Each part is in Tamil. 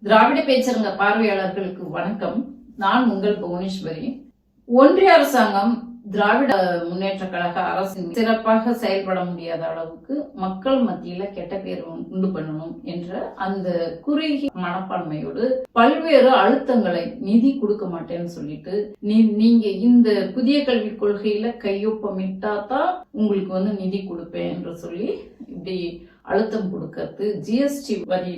திராவிட பேச்சரங்க பார்வையாளர்களுக்கு வணக்கம். நான் உங்கள் புவனேஸ்வரி. ஒன்றிய அரசாங்கம் திராவிட முன்னேற்ற கழக அரசின் சிறப்பாக செயல்பட முடியாத அளவுக்கு மக்கள் மத்தியில கெட்ட பேர் உண்டு பண்ணணும் என்ற அந்த குறுகிய மனப்பான்மையோடு பல்வேறு அழுத்தங்களை நிதி கொடுக்க மாட்டேன்னு சொல்லிட்டு நீங்க இந்த புதிய கல்விக் கொள்கையில கையொப்பமிட்டாதான் உங்களுக்கு நிதி கொடுப்பேன் என்று சொல்லி இப்படி அழுத்தம் கொடுக்கறது, ஜிஎஸ்டி வரி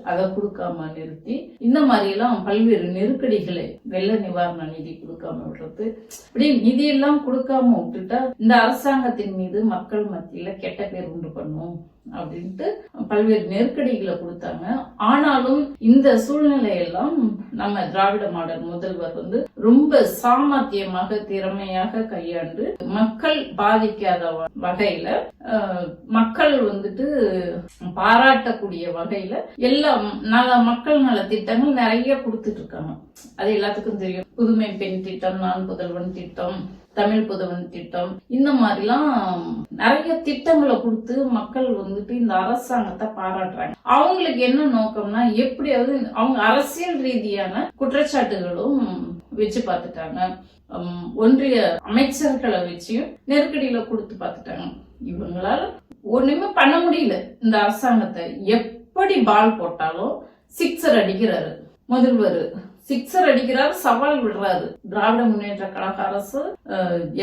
அதை கொடுக்காம நிறுத்தி இந்த மாதிரி எல்லாம் பல்வேறு நெருக்கடிகளை வெள்ள நிவாரண நிதி கொடுக்காம விடுறது, இப்படி நிதி எல்லாம் கொடுக்காம விட்டுட்டா இந்த அரசாங்கத்தின் மீது மக்கள் மத்தியில கெட்ட பேர் உண்டு பண்ணும் அப்படின்ட்டு பல்வேறு நெருக்கடிகளை கொடுத்தாங்க. ஆனாலும் இந்த சூழ்நிலையெல்லாம் நம்ம திராவிட மாடல் முதல்வர் ரொம்ப சாமர்த்தியமாக திறமையாக கையாண்டு மக்கள் பாதிக்காத வகையில மக்கள் பாராட்டக்கூடிய வகையில எல்லாம் மக்கள் நல திட்டங்கள் நிறைய கொடுத்துட்டு இருக்காங்க. அது எல்லாத்துக்கும் தெரியும். புதுமை பெண் திட்டம், நான் புதல்வன் திட்டம், தமிழ் புதல்வன் திட்டம், இந்த மாதிரிலாம் நிறைய திட்டங்களை கொடுத்து மக்கள் இந்த அரசாங்கத்தை பாராட்டுறாங்க. அவங்களுக்கு என்ன நோக்கம்னா, எப்படியாவது அவங்க அரசியல் ரீதியான குற்றச்சாட்டுகளும் வச்சு பார்த்துட்டாங்க. ஒன்றிய அமைச்சர்களை வச்சியும் நெருக்கடியில கொடுத்து பார்த்துட்டாங்க. இவங்களால ஒண்ணுமே பண்ண முடியல. இந்த அரசாங்கத்தை எப்படி பால் போட்டாலும் சிக்ஸர் அடிக்கிறாரு முதல்வர். சிக்ஸர் அடிக்கிறாரு, சவால் விடுறாரு. திராவிட முன்னேற்ற கழக அரசு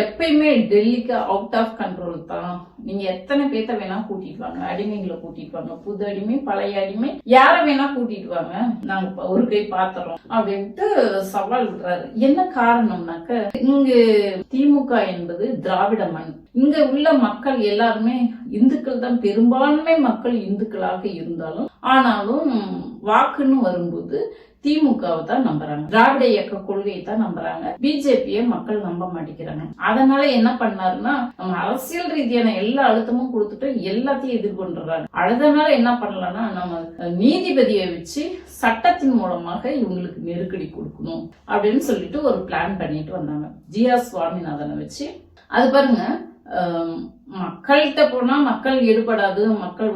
எப்பயுமே டெல்லிக்கு அவுட் ஆஃப் கண்ட்ரோல் தான். நீங்க எத்தனை பேத்த வேணா கூட்டிட்டு வாங்க, அடிமைகளை கூட்டிட்டு வாங்க, புது அடிமை பழைய அடிமை யார வேணா கூட்டிட்டு வாங்க, நாங்க ஒரு கை பாத்துறோம் அப்படின்ட்டு சவால் விடுறாரு. என்ன காரணம்னாக்க, இங்கு திமுக என்பது திராவிட மண். இங்க உள்ள மக்கள் எல்லாருமே இந்துக்கள் தான். பெரும்பான்மை மக்கள் இந்துக்களாக இருந்தாலும் ஆனாலும் வாக்குன்னு வரும்போது திமுகவை தான் நம்புறாங்க, திராவிட இயக்க கொள்கையை தான் நம்புறாங்க. பிஜேபியை மக்கள் நம்ப மாட்டேங்கிறாங்க. அதனால என்ன பண்ணாருன்னா, நம்ம அரசியல் ரீதியான எல்லா அழுத்தமும் கொடுத்துட்டு எல்லாத்தையும் எதிர்கொண்டுறாங்க. அதனால என்ன பண்ணலாம்னா, நம்ம நீதிபதியை வச்சு சட்டத்தின் மூலமாக இவங்களுக்கு நெருக்கடி கொடுக்கணும் அப்படின்னு சொல்லிட்டு ஒரு பிளான் பண்ணிட்டு வந்தாங்க. ஜி.ஆர். சுவாமிநாதனை வச்சு. அது பாருங்க, மக்கள்கிட்ட போனா மக்கள் ஈடுபடாது, மக்கள்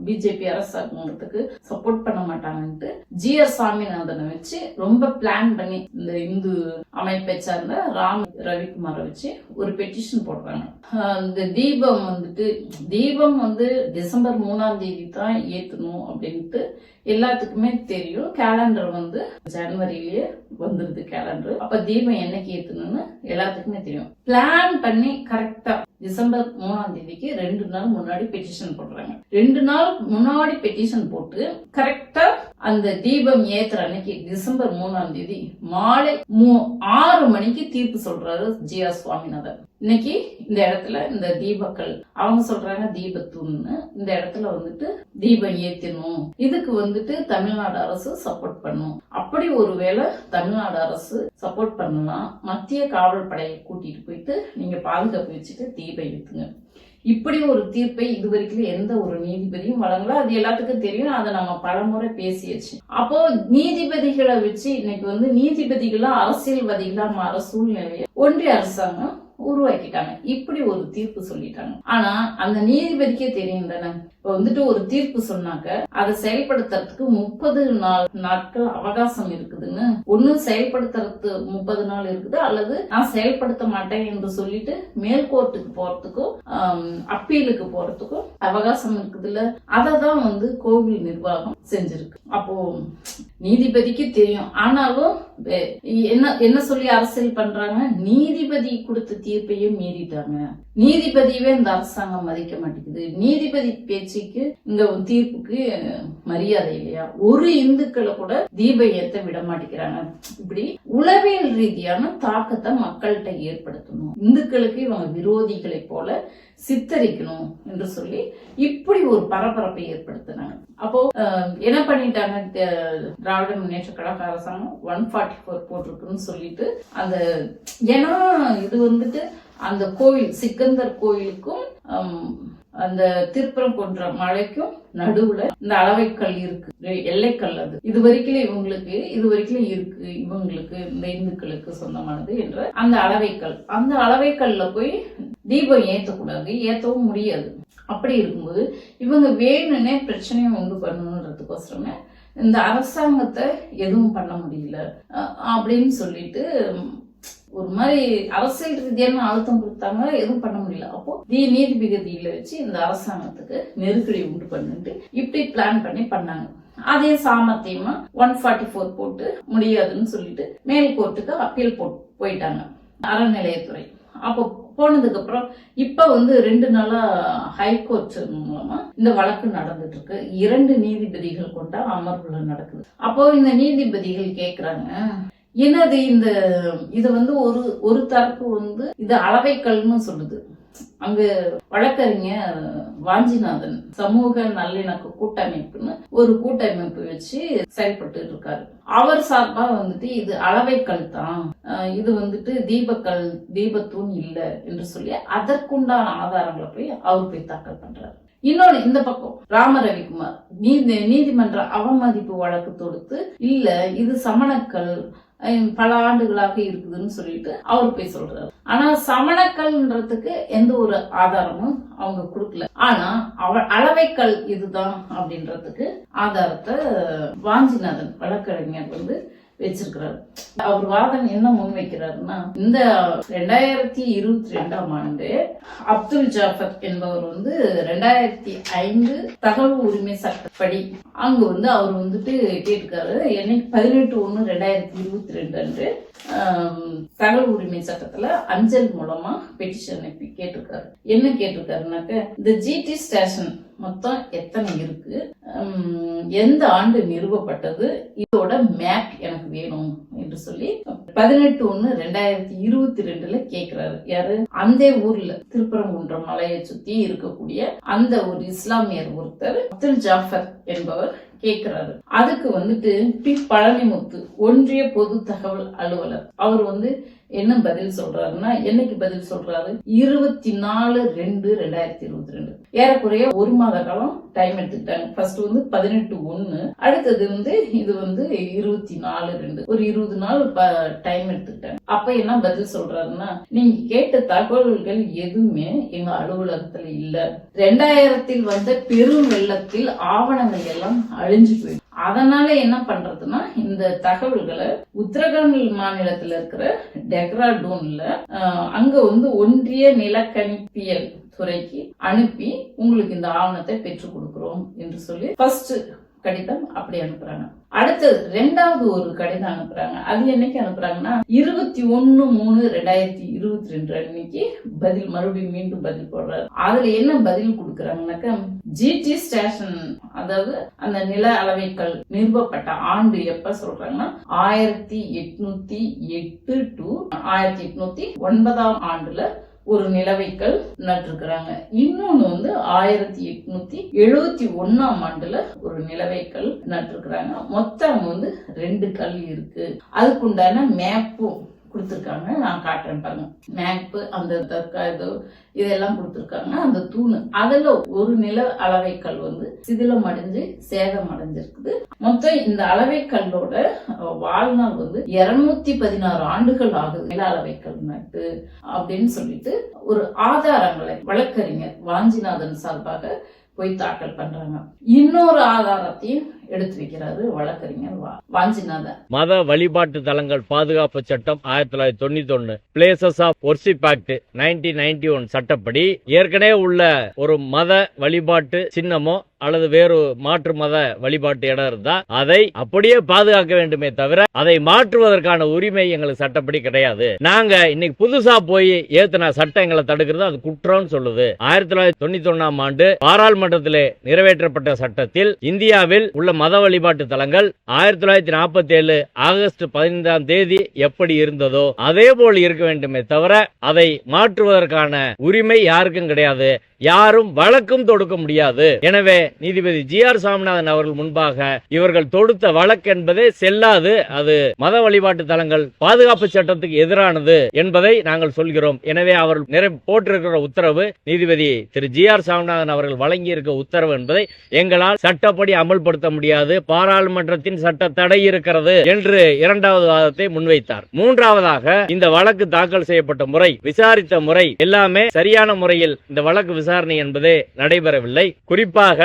பிஜேபி அரசாங்கத்துக்கு சப்போர்ட் பண்ண மாட்டாங்கன்ட்டு ஜி.ஆர். சாமிநாதனை வச்சு ரொம்ப பிளான் பண்ணி இந்த இந்து அமைப்பை சார்ந்த ராம் ரவிக்குமாரை வச்சு ஒரு பெட்டிஷன் போடுறாங்க. இந்த தீபம் டிசம்பர் 3ஆம் தேதி தான் ஏத்தணும் அப்படின்ட்டு எல்லாத்துக்குமே தெரியும். கேலண்டர் ஜனவரியிலேயே வந்துருது கேலண்டர். அப்ப தீபம் என்னைக்கு ஏத்தணும்னு எல்லாத்துக்குமே தெரியும். பிளான் பண்ணி கரெக்டா டிசம்பர் 3ஆம் தேதிக்கு 2 நாள் முன்னாடி பெட்டிஷன் போடுறாங்க. 2 நாள் முன்னாடி பெட்டிஷன் போட்டு கரெக்டா அந்த தீபம் ஏத்துற அன்னைக்கு டிசம்பர் 3ஆம் தேதி மாலை 6 மணிக்கு தீர்ப்பு சொல்றாரு ஜி.ஆர். சுவாமிநாதன். இன்னைக்கு இந்த இடத்துல இந்த தீபக்கள் அவங்க சொல்றாங்க தீபத்தூன்னு, இந்த இடத்துல தீபம் ஏத்தணும். இதுக்கு தமிழ்நாடு அரசு சப்போர்ட் பண்ணும். அப்படி ஒருவேளை தமிழ்நாடு அரசு சப்போர்ட் பண்ணலாம், மத்திய காவல் படையை கூட்டிட்டு போயிட்டு நீங்க பாதுகாப்பு வச்சுட்டு தீபம் ஏத்துங்க. இப்படி ஒரு தீர்ப்பை இதுவரைக்கும் எந்த ஒரு நீதிபதியும் வழங்கல. அது எல்லாத்துக்கும் தெரியும். அதை நம்ம பலமுறை பேசியாச்சு. அப்போ நீதிபதிகளை வச்சு இன்னைக்கு நீதிபதிகளா அரசியல்வாதிகளா மாற சூழ்நிலையை ஒன்றிய அரசாங்கம் உருவாக்கிட்டாங்க. இப்படி ஒரு தீர்ப்பு சொல்லிட்டாங்க. ஆனா அந்த நீதிபதிக்கே தெரியும் தானே, இப்ப ஒரு தீர்ப்பு சொன்னாக்க அதை செயல்படுத்துறதுக்கு 30 நாட்கள் அவகாசம் இருக்குதுன்னு. ஒண்ணு செயல்படுத்துறதுக்கு 30 நாள் இருக்குது, அல்லது நான் செயல்படுத்த மாட்டேன் என்று சொல்லிட்டு மேல்கோர்ட்டுக்கு போறதுக்கும் அப்பீலுக்கு போறதுக்கும் அவகாசம் இருக்குதுல்ல. அததான் கோவில் நிர்வாகம் செஞ்சிருக்கு. அப்போ நீதிபதிக்கு தெரியும். ஆனாலும் என்ன சொல்லி அரசியல் பண்றாங்க, நீதிபதி கொடுத்த தீர்ப்பையும் மீறிட்டாங்க. நீதிபதியவே இந்த அரசாங்கம் மதிக்க மாட்டேங்குது. நீதிபதி பேச்சுக்கு இந்த தீர்ப்புக்கு மரியாதை இல்லையா? ஒரு இந்துக்களை கூட தீபம் ஏத்த விட மாட்டேங்கிறாங்க. இப்படி உளவியல் ரீதியான தாக்கத்தை மக்கள்கிட்ட ஏற்படுத்தணும், இந்துக்களுக்கு இவங்க விரோதிகளை போல சித்தரிக்கணும் என்று சொல்லி இப்படி ஒரு பரபரப்பை ஏற்படுத்தினாங்க. அப்போ என்ன பண்ணிட்டாங்க, திராவிட முன்னேற்ற கழக அரசாங்கம் 144 போட்டிருக்குன்னு சொல்லிட்டு அந்த ஏன்னா இது அந்த கோவில் சிக்கந்தர் கோயிலுக்கும் அந்த திருப்பரங்குன்ற மலைக்கும் நடுவுல இந்த அளவைக்கல் இருக்கு, எல்லைக்கல். அது இதுவரைக்கும் இருக்கு, இவங்களுக்கு இந்த இந்துக்களுக்கு சொந்தமானது என்ற அந்த அளவைக்கல்ல போய் தீபம் ஏத்தக்கூடாது, ஏத்தவும் முடியாது. அப்படி இருக்கும்போது இவங்க வேணும்னே பிரச்சனையை உண்டு பண்ணணுன்றதுக்கோசரமே இந்த அரசாங்கத்தை எதுவும் பண்ண முடியல அப்படின்னு சொல்லிட்டு ஒரு மாதிரி அரசியல் ரீதியான அழுத்தம் கொடுத்தாங்க, எதுவும் பண்ண முடியல. அப்போ நீதிபதியில வச்சு இந்த அரசாங்கத்துக்கு நெருக்கடி உண்டு பண்ணிட்டு இப்படி பிளான் பண்ணாங்க. அதே சாமர்த்தியமா 144 போட்டு முடியாதுன்னு சொல்லிட்டு மேல் கோர்ட்டுக்கு அப்பீல் போயிட்டாங்க அறநிலையத்துறை. அப்போ போனதுக்கு அப்புறம் இப்ப 2 நாளா ஹைகோர்ட் மூலமா இந்த வழக்கு நடந்துட்டு இருக்கு. 2 நீதிபதிகள் கொண்ட அமர்வுல நடக்குது. அப்போ இந்த நீதிபதிகள் கேக்குறாங்க, என்னது இது ஒரு தரப்பு இது அளவைக்கல்னு சொல்லுது. அங்க வழக்கறிஞர் வாஞ்சிநாதன் சமூக நல்லிணக்க கூட்டமைப்புன்னு ஒரு கூட்டமைப்பு வச்சு செயல்பட்டு இருக்காரு. அவர் சார்பா இது அளவைக்கல் தான், இது தீபத்தூண் இல்ல என்று சொல்லி அதற்குண்டான ஆதாரங்களை அவர் தாக்கல் பண்றாரு. இன்னொன்னு இந்த பக்கம் ராம ரவிக்குமார் நீதிமன்ற அவமதிப்பு வழக்கு தொடுத்து, இல்ல இது சமணக்கல் பல ஆண்டுகளாக இருக்குதுன்னு சொல்லிட்டு அவர் சொல்றாரு. ஆனா சமணக்கல்ன்றதுக்கு எந்த ஒரு ஆதாரமும் அவங்க கொடுக்கல. ஆனா அளவைக்கல் இதுதான் அப்படின்றதுக்கு ஆதாரத்தை வாஞ்சிநாதன் வழக்கறிஞர் வச்சிருக்கிறாரு. அவர் வாதம் என்ன முன்வைக்கிறாருன்னா, இந்த 2022ஆம் ஆண்டு அப்துல் ஜாஃபர் என்பவர் 2005 தகவல் உரிமை சட்டப்படி அங்க அவர் கேட்டிருக்காரு. என்னைக்கு 18/1/2022 அன்று தகவல் உரிமை சட்டத்துல அஞ்சல் மூலமா பெட்டிஷன் கேட்டிருக்காரு. என்ன கேட்டிருக்காருனாக்க, இந்த ஜிடி ஸ்டேஷன் மொத்தம் எத்தனை இருக்கு, எந்த ஆண்டு நிறுவப்பட்டது, இதோட மேப் எனக்கு வேணும் என்று சொல்லி 18/1/2022 கேக்குறாரு. யாரு? அந்த ஊர்ல திருப்பரங்குன்றம் மலையை சுத்தி இருக்கக்கூடிய அந்த ஒரு இஸ்லாமியர் ஒருத்தர் அப்துல் ஜாஃபர் என்பவர் கேக்குறாரு. அதுக்கு பி பழனிமுத்து ஒன்றிய பொது தகவல் அலுவலர் அவர் என்ன பதில் சொல்றாருன்னா, என்னைக்கு பதில் சொல்றாரு? 24/2/2022. ஏறக்குறைய 1 மாத காலம் டைம் எடுத்துக்கிட்டாங்க. ஃபர்ஸ்ட் 18/1, அடுத்தது இது 24/2, ஒரு 20 நாள் டைம் எடுத்துக்கிட்டாங்க. அப்ப என்ன பதில் சொல்றாருன்னா, நீங்க கேட்ட தகவல்கள் எதுவுமே எங்க அலுவலகத்துல இல்ல. 2000 வந்த பெரும் வெள்ளத்தில் ஆவணங்கள் எல்லாம் அழிஞ்சு போயிடும். அதனால என்ன பண்றதுன்னா, இந்த தகவல்களை உத்தரகாண்ட் மாநிலத்துல இருக்கிற டெக்ராடூன்ல அங்க ஒன்றிய நிலக்கணிப்பியல் துறைக்கு அனுப்பி உங்களுக்கு இந்த ஆவணத்தை பெற்றுக் கொடுக்கிறோம் என்று சொல்லி ஃபர்ஸ்ட் கடிதம் அப்படி அனுப்புறாங்க. அடுத்தது 2வது ஒரு கடிதம் அனுப்புறாங்க. அது என்னைக்கு அனுப்புறாங்கன்னா, 21/3/2022 அன்னைக்கு மறுபடியும் மீண்டும் பதில் போடுறாரு. அதுல என்ன பதில் கொடுக்கறாங்கன்னாக்க, ஜிடி ஸ்டேஷன் அதாவது அந்த நில அளவைக்கல் நிறுவப்பட்ட ஆண்டு எப்ப சொல்றாங்கன்னா 1808 to 1809 ஆண்டுல ஒரு நிலவைக்கல் நட்டிருக்கிறாங்க. இன்னொன்னு 1871ஆம் ஆண்டுல ஒரு நிலவைக்கல் நட்டிருக்கிறாங்க. மொத்தம் 2 கல் இருக்கு. அதுக்குண்டான மேப்பும் கொடுத்திருக்காங்க. நான் காட்டுறேன் பாருங்க. மேப்பு, அந்த இதெல்லாம் கொடுத்திருக்காங்க. அந்த தூணு அதுல ஒரு நில அளவைக்கல் சிதிலம் அடைஞ்சு சேதம் அடைஞ்சிருக்குது. மொத்தம் இந்த அளவைக்கல்லோட வாழ்நாள் 216 ஆண்டுகள் ஆகுது நில அளவைக்கல் நட்டு அப்படின்னு சொல்லிட்டு ஒரு ஆதாரங்களை வழக்கறிஞர் வாஞ்சிநாதன் சார்பாக போய் தாக்கல் பண்றாங்க. இன்னொரு ஆதாரத்தையும் எடுத்து வைக்கிறாரு வழக்கறிஞர் வாஞ்சிநாதன். மத வழிபாட்டு தலங்கள் பாதுகாப்பு சட்டம் 1991, பிளேசஸ் ஆஃப் வொர்ஷிப் ஆக்ட் 1991 சட்டப்படி ஏற்கனவே உள்ள ஒரு மத வழிபாட்டு சின்னமோ அல்லது வேறு மாற்று மத வழிபாட்டு இடம் இருந்தா அதை அப்படியே பாதுகாக்க வேண்டுமே தவிர அதை மாற்றுவதற்கான உரிமை எங்களுக்கு சட்டப்படி கிடையாது. நாங்க இன்னைக்கு புதுசா போய் ஏத்தின சட்டம் எங்களை தடுக்கிறது அது குற்றம் சொல்லுது. 1991ஆம் ஆண்டு பாராளுமன்றத்திலே நிறைவேற்றப்பட்ட சட்டத்தில் இந்தியாவில் உள்ள மத வழிபாட்டு தலங்கள் 1947 ஆகஸ்ட் 15ஆம் தேதி எப்படி இருந்ததோ அதே போல் இருக்க வேண்டுமே தவிர அதை மாற்றுவதற்கான உரிமை யாருக்கும் கிடையாது. யாரும் வழக்கும் தொடுக்க முடியாது. எனவே நீதிபதி GR சாமிநாதன் அவர்கள் முன்பாக இவர்கள் தொடுத்த வழக்கு என்பதே செல்லாது. அது மத வழிபாட்டு தலங்கள் பாதுகாப்பு சட்டத்துக்கு எதிரானது என்பதை நாங்கள் சொல்கிறோம். எனவே அவர் போட்டிருக்கிற உத்தரவு நீதிபதி திரு GR சாமிநாதன் அவர்கள் வழங்கி இருக்க உத்தரவு என்பதை எங்களால் சட்டப்படி அமல்படுத்த முடியாது. பாராளுமன்றத்தின் சட்ட தடை இருக்கிறது என்று 2வது வாதத்தை முன்வைத்தார். 3வதாக இந்த வழக்கு தாக்கல் செய்யப்பட்ட முறை, விசாரித்த முறை எல்லாமே சரியான முறையில் இந்த வழக்கு விசாரணை என்பதே நடைபெறவில்லை. குறிப்பாக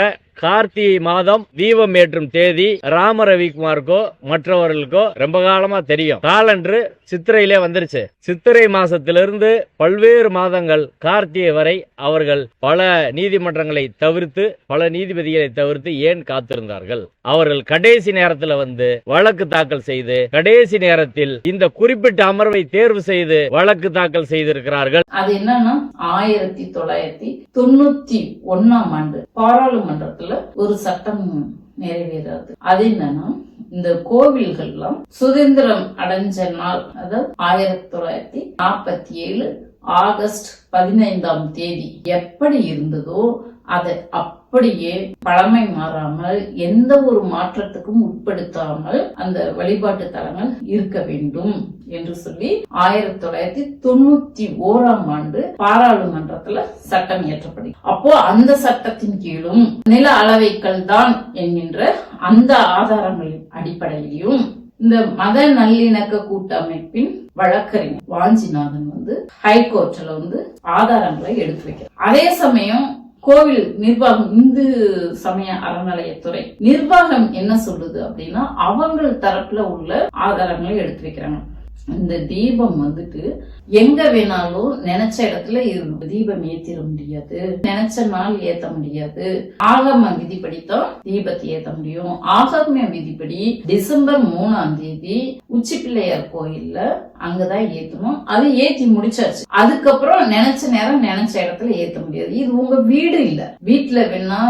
கார்த்திகை மாதம் தீபம் ஏற்றும் தேதி ராம ரவிக்குமாருக்கோ மற்றவர்களுக்கோ ரொம்ப காலமா தெரியும். காலன்று சித்திரையிலே வந்துருச்சு. சித்திரை மாசத்திலிருந்து பல்வேறு மாதங்கள் கார்த்திகை வரை அவர்கள் பல நீதிமன்றங்களை தவிர்த்து, பல நீதிபதிகளை தவிர்த்து ஏன் காத்திருந்தார்கள்? அவர்கள் கடைசி நேரத்தில் வந்து வழக்கு தாக்கல் செய்து, கடைசி நேரத்தில் இந்த குறிப்பிட்ட அமர்வை தேர்வு செய்து வழக்கு தாக்கல் செய்திருக்கிறார்கள். அது என்னன்னா 1991ஆம் ஆண்டு பாராளுமன்றத்துல ஒரு சட்டம் நிறைவேறாது. அது என்னன்னா, இந்த கோவில்கள்லாம் சுதந்திரம் அடைஞ்ச நாள், அதாவது 1947 ஆகஸ்ட் 15ஆம் தேதி எப்படி இருந்ததோ அதை அப்படியே பழமை மாறாமல் எந்த ஒரு மாற்றத்துக்கும் உட்படுத்தாமல் அந்த வழிபாட்டு தலங்கள் இருக்க வேண்டும் என்று சொல்லி 1991ஆம் ஆண்டு பாராளுமன்றத்துல சட்டம் இயற்றப்படுகிறது. அப்போ அந்த சட்டத்தின் கீழும் நில அளவைகள் தான் என்கின்ற அந்த ஆதாரங்களின் அடிப்படையிலும் இந்த மத நல்லிணக்க கூட்டமைப்பின் வழக்கறிஞர் வாஞ்சிநாதன் வந்து ஹைகோர்ட்ல வந்து ஆதாரங்களை எடுத்து வைக்கிறார். அதே சமயம் கோவில் நிர்வாகம், இந்து சமய அறநிலையத்துறை நிர்வாகம் என்ன சொல்லுது அப்படின்னா, அவங்கள் தரப்புல உள்ள ஆதாரங்களை எடுத்து வைக்கிறாங்க. இந்த தீபம் வந்துட்டு எங்க வேணாலும் நினைச்ச இடத்துல தீபம் ஏத்திட முடியாது, நினைச்ச நாள் ஏத்த முடியாது. ஆகம விதிப்படித்தான் தீபத்தை ஏத்த முடியும். ஆகம விதிப்படி டிசம்பர் 3ஆம் தேதி உச்சி பிள்ளையார் கோயில்ல அங்கதான் ஏத்தணும். அது ஏத்தி முடிச்சாச்சு. அதுக்கப்புறம் நினைச்ச நேரம் நினைச்ச இடத்துல ஏத்த முடியாது. இது உங்க வீடு இல்ல. வீட்டுல வேணா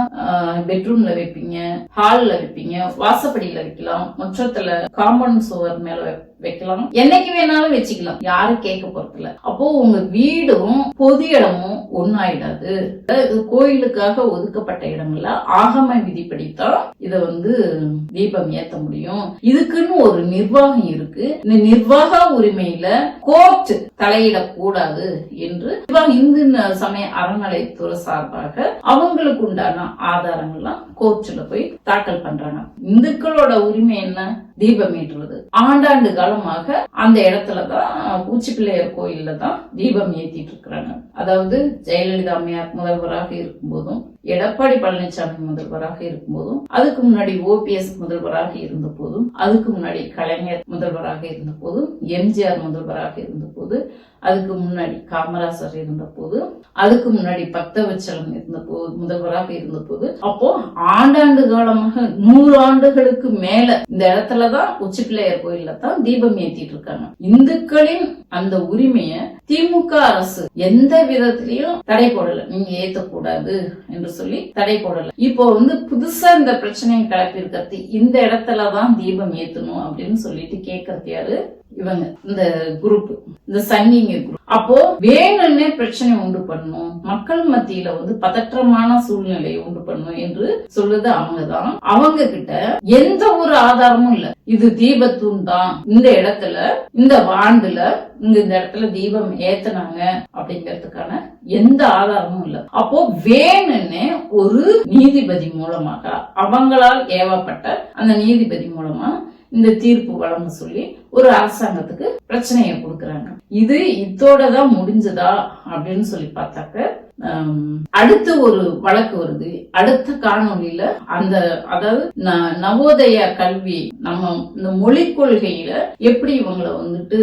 பெட்ரூம்ல வைப்பீங்க, ஹால்ல வைப்பீங்க, வாசப்படியில வைக்கலாம், முற்றத்துல காம்பவுண்ட் சுவர் மேல வைக்கலாம், என்னைக்கு வேணாலும் வச்சுக்கலாம், யாரும் கேட்க போறதில்ல. அப்போ உங்க வீடும் பொது இடமும் ஒன்னாயிடாது. கோயிலுக்காக ஒதுக்கப்பட்ட இடங்கள்ல ஆகம விதிப்படித்தான் இத வந்து தீபம் ஏத்த முடியும். இதுக்குன்னு ஒரு நிர்வாகம் இருக்கு. இந்த நிர்வாக உரிமையில கோர்ட் தலையிடக்கூடாது என்று இந்து சமய அறநிலையத்துறை சார்பாக அவங்களுக்கு உண்டான ஆதாரங்கள்லாம் கோர்ட்ல போய் தாக்கல் பண்றாங்க. இந்துக்களோட உரிமை என்ன? தீபம் ஏற்றுவது. ஆண்டாண்டு காலமாக அந்த இடத்துலதான் உச்சி பிள்ளையார் கோயில்ல தான் தீபம் ஏத்திட்டு இருக்கிறாங்க. அதாவது ஜெயலலிதா அம்மையார் முதல்வராக இருக்கும் போதும், எடப்பாடி பழனிசாமி முதல்வராக இருக்கும் போதும், அதுக்கு முன்னாடி OPS முதல்வராக இருந்த போதும், அதுக்கு முன்னாடி கலைஞர் முதல்வராக இருந்த போதும், எம்ஜிஆர் முதல்வராக இருந்த போது, அதுக்கு முன்னாடி காமராசர் இருந்த போது, அதுக்கு முன்னாடி பக்தவச்சலம் இருந்த போது, முதல்வராக இருந்த போது, அப்போ ஆண்டாண்டு காலமாக 100 ஆண்டுகளுக்கு மேல இந்த இடத்துலதான் உச்சி பிள்ளையார் கோயில்ல தான் தீபம் ஏத்திட்டு இருக்காங்க. இந்துக்களின் அந்த உரிமைய திமுக அரசு எந்த விதத்திலையும் தடை போடல. நீங்க ஏத்தக்கூடாது என்று சொல்லி தடை போடல. இப்போ வந்து புதுசா இந்த பிரச்சனையை கிளப்பி இருக்கிறது, இந்த இடத்துலதான் தீபம் ஏத்தணும் அப்படின்னு சொல்லிட்டு கேட்கறது யாரு? இவங்க இந்த குரூப், இந்த சங்கிங்க குரூப். அப்போ வேணும்னே பிரச்சனை உண்டு பண்ணும், மக்கள் மத்தியில வந்து பதற்றமான சூழ்நிலையை உண்டு பண்ணும் என்று சொல்லுது அவங்கதான். அவங்க கிட்ட எந்த ஒரு ஆதாரமும் இல்ல. இது தீபத்தூண் தான், இந்த இடத்துல இந்த ஆண்டுல இந்த இடத்துல தீபம் ஏத்தனாங்க அப்படிங்கறதுக்கான எந்த ஆதாரமும் இல்ல. அப்போ வேணும்னே ஒரு நீதிபதி மூலமாக, அவங்களால் ஏவப்பட்ட அந்த நீதிபதி மூலமா இந்த தீர்ப்பு வழங்க சொல்லி ஒரு அரசாங்கத்துக்கு பிரச்சனையை கொடுக்கறாங்க. இது இதோடதான் முடிஞ்சதா அப்படின்னு சொல்லி பார்த்தாக்க, அடுத்து ஒரு வழக்கு வருது. அடுத்த காணொலியில அந்த அதாவது நவோதய கல்வி, நம்ம இந்த மொழிக் கொள்கையில எப்படி இவங்களை வந்துட்டு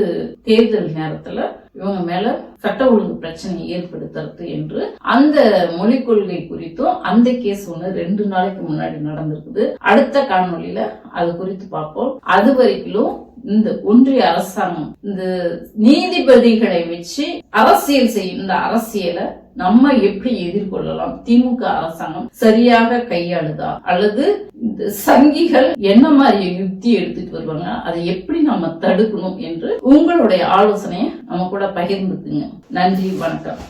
தேர்தல் நேரத்துல இவங்க மேல சட்ட ஒழுங்கு பிரச்சனை ஏற்படுத்துறது என்று அந்த மொழிக் கொள்கை குறித்தும் அந்த கேஸ் ஒண்ணு 2 நாளைக்கு முன்னாடி நடந்திருக்குது. அடுத்த காணொலியில அது குறித்து பார்ப்போம். அது வரைக்கும் இந்த ஒன்றிய அரசாங்கம் இந்த நீதிபதிகளை வச்சு அரசியல் செய்யும் இந்த அரசியலை நம்ம எப்படி எதிர்கொள்ளலாம்? திமுக அரசாங்கம் சரியாக கையாளுதா, அல்லது இந்த சங்கிகள் என்ன மாதிரி யுக்தி எடுத்துட்டு வருவாங்க, அதை எப்படி நம்ம தடுக்கணும் என்று உங்களுடைய ஆலோசனையை நம்ம கூட பகிர்ந்துக்குங்க. நன்றி, வணக்கம்.